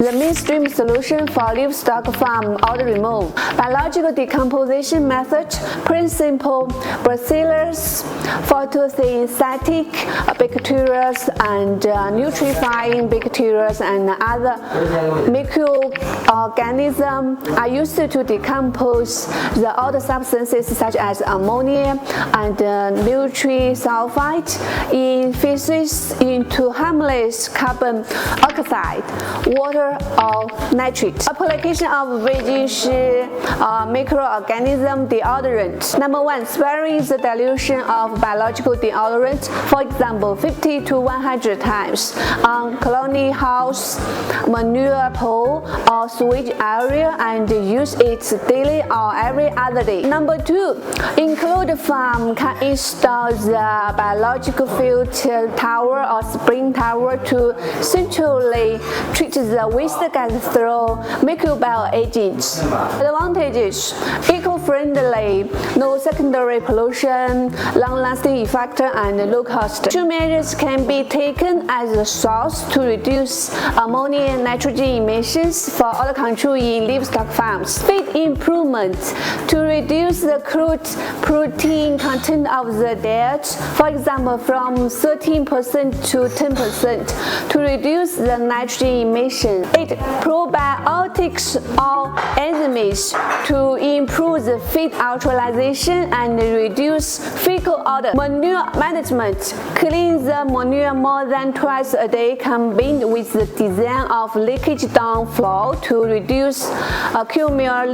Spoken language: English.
The mainstream solution for livestock farm odor removal. Biological decomposition method, principle, bacillus, photosynthetic bacteria and nutrifying bacteria and other microorganisms are used to decompose the odor substances such as ammonia and nutrisulfide in feces into harmless carbon oxide, water, or nitrate. Application of British microorganism deodorant. Number 1, sparing the dilution of biological deodorant, for example 50 to 100 times on colony house, manure pole, or switch area and use it daily or every other day. Number 2, include farm can install the biological filter tower or spring tower to centrally treat the waste gas through microbial agents. Advantages: eco-friendly, no secondary pollution, long-lasting effect, and low cost. Two measures can be taken as a source to reduce ammonia and nitrogen emissions for odor control in livestock farms. Feed improvement to reduce the crude protein content of the diet, for example from 13% to 10%, to reduce the nitrogen emission. 8. Probiotics or enzymes to improve the feed neutralization and reduce fecal odor. Manure management: clean the manure more than twice a day, combined with the design of leakage down flow to reduce accumulation